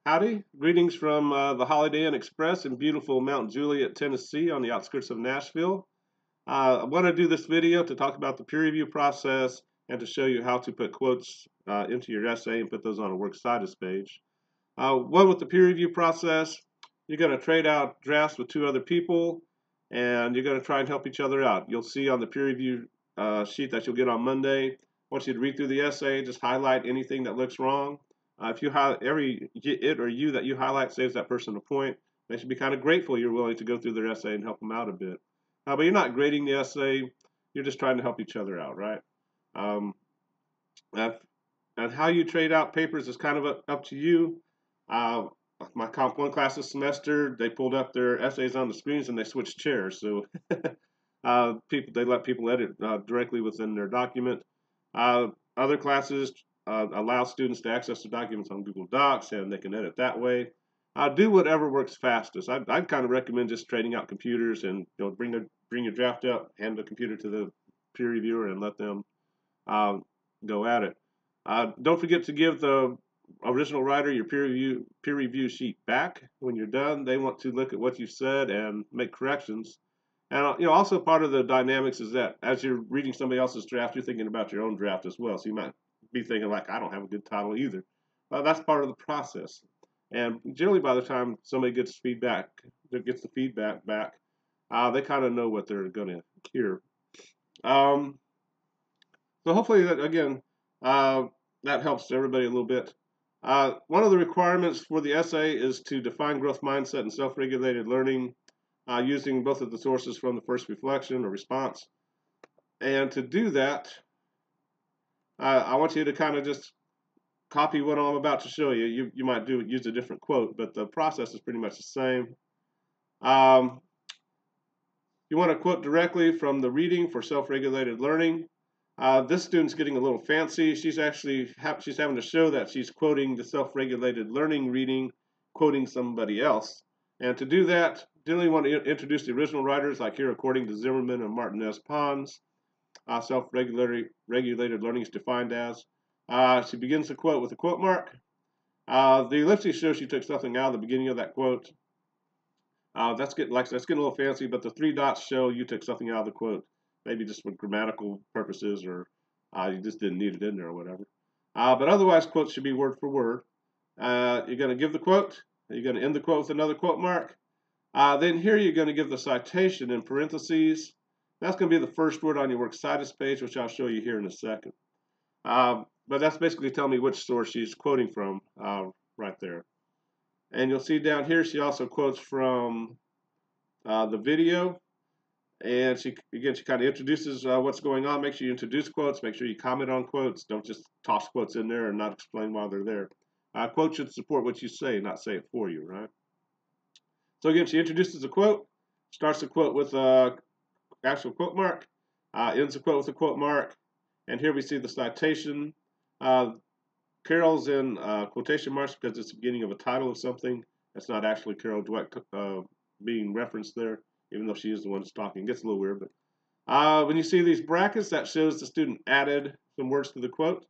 Howdy, greetings from the Holiday Inn Express in beautiful Mount Juliet, Tennessee on the outskirts of Nashville. I want to do this video to talk about the peer review process and to show you how to put quotes into your essay and put those on a works cited page. One, with the peer review process, you're going to trade out drafts with two other people and you're going to try and help each other out. You'll see on the peer review sheet that you'll get on Monday, I want you to read through the essay, just highlight anything that looks wrong. If you highlight every it or you that you highlight saves that person a point. They should be kind of grateful you're willing to go through their essay and help them out a bit. But you're not grading the essay, you're just trying to help each other out, right? And how you trade out papers is kind of up to you. My Comp 1 class this semester, they pulled up their essays on the screens and they switched chairs. So they let people edit directly within their document. Other classes allow students to access the documents on Google Docs and they can edit that way. Do whatever works fastest. I'd kind of recommend just trading out computers and bring your draft up, hand the computer to the peer reviewer and let them go at it. Don't forget to give the original writer your peer review sheet back when you're done. They want to look at what you said and make corrections. And also part of the dynamics is that as you're reading somebody else's draft, you're thinking about your own draft as well. So you might be thinking like, I don't have a good title either. That's part of the process. And generally, by the time somebody gets the feedback back, they kind of know what they're going to hear. So hopefully that again that helps everybody a little bit. One of the requirements for the essay is to define growth mindset and self-regulated learning using both of the sources from the first reflection or response. And to do that, I want you to kind of just copy what I'm about to show you. You might use a different quote, but the process is pretty much the same. You want to quote directly from the reading for self-regulated learning. This student's getting a little fancy. She's having to show that she's quoting the self-regulated learning reading, quoting somebody else. And to do that, generally want to introduce the original writers, like here according to Zimmerman and Martinez Pons. Self-regulated learning is defined as. She begins the quote with a quote mark. The ellipses show she took something out of the beginning of that quote. That's getting a little fancy, but the three dots show you took something out of the quote, maybe just for grammatical purposes, or you just didn't need it in there or whatever. But otherwise, quotes should be word for word. You're going to give the quote. You're going to end the quote with another quote mark. Then here you're going to give the citation in parentheses. That's going to be the first word on your works cited page, which I'll show you here in a second. But that's basically telling me which source she's quoting from right there. And you'll see down here she also quotes from the video. And she kind of introduces what's going on. Make sure you introduce quotes. Make sure you comment on quotes. Don't just toss quotes in there and not explain why they're there. Quotes should support what you say, not say it for you, right? So again, she introduces a quote, starts the quote with an actual quote mark, ends the quote with a quote mark, and here we see the citation. Carol's in quotation marks because it's the beginning of a title of something. That's not actually Carol Dweck being referenced there, even though she is the one that's talking. It gets a little weird, but when you see these brackets, that shows the student added some words to the quote.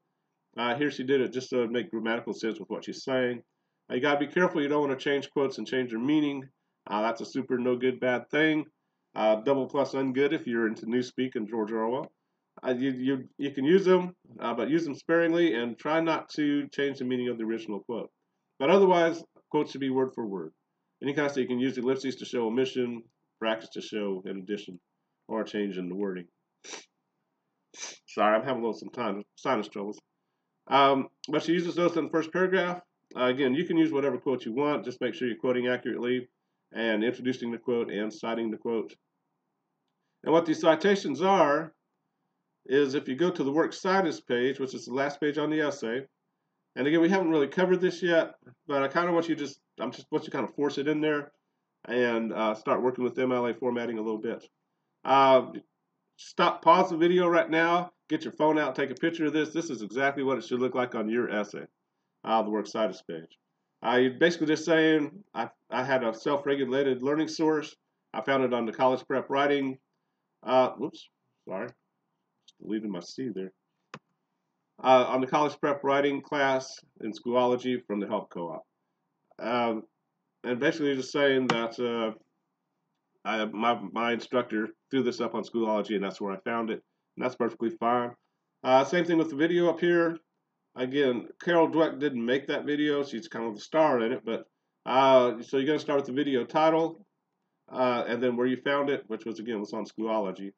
Here she did it just to make grammatical sense with what she's saying. You got to be careful. You don't want to change quotes and change their meaning. That's a super no good bad thing. Double plus ungood if you're into Newspeak and George Orwell. You can use them, but use them sparingly and try not to change the meaning of the original quote. But otherwise, quotes should be word for word. Any kind of so you can use ellipses to show omission, brackets to show an addition, or a change in the wording. Sorry, I'm having a little sinus troubles. But she uses those in the first paragraph. Again, you can use whatever quote you want. Just make sure you're quoting accurately and introducing the quote and citing the quote. And what these citations are is if you go to the works cited page, which is the last page on the essay, and again, we haven't really covered this yet, but I kind of want you to kind of force it in there and start working with MLA formatting a little bit. Pause the video right now, get your phone out, take a picture of this. This is exactly what it should look like on your essay, the works cited page. You're basically just saying, I had a self-regulated learning source. I found it on the college prep writing. Whoops, sorry, deleted my C there. On the college prep writing class in Schoology from the Help Co-op. And basically just saying that my instructor threw this up on Schoology, and that's where I found it, and that's perfectly fine. Same thing with the video up here. Again, Carol Dweck didn't make that video. She's kind of the star in it, but so you're going to start with the video title, and then where you found it, which was on Schoology.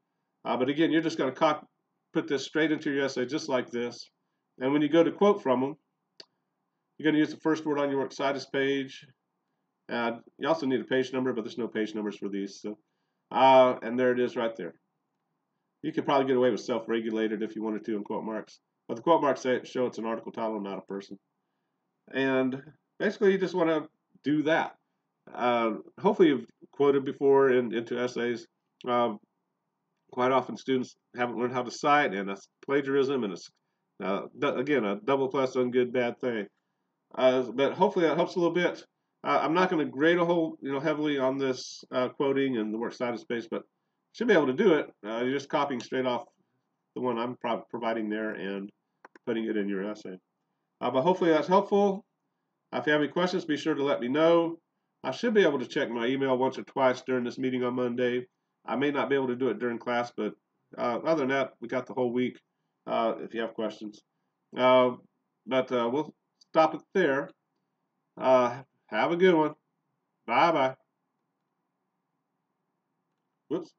But again, you're just going to put this straight into your essay just like this. And when you go to quote from them, you're going to use the first word on your works cited page. You also need a page number, but there's no page numbers for these. So, and there it is right there. You could probably get away with self-regulated if you wanted to in quote marks. But the quote marks show it's an article title, not a person. And basically, you just want to do that. Hopefully, you've quoted before into essays. Quite often, students haven't learned how to cite, and that's plagiarism, and it's, again, a double plus ungood bad thing. But hopefully, that helps a little bit. I'm not going to grade a whole, heavily on this quoting and the works cited space, but should be able to do it. You're just copying straight off the one I'm providing there and putting it in your essay. But hopefully that's helpful. If you have any questions, be sure to let me know. I should be able to check my email once or twice during this meeting on Monday. I may not be able to do it during class, but other than that, we got the whole week if you have questions. But we'll stop it there. Have a good one. Bye-bye. Whoops.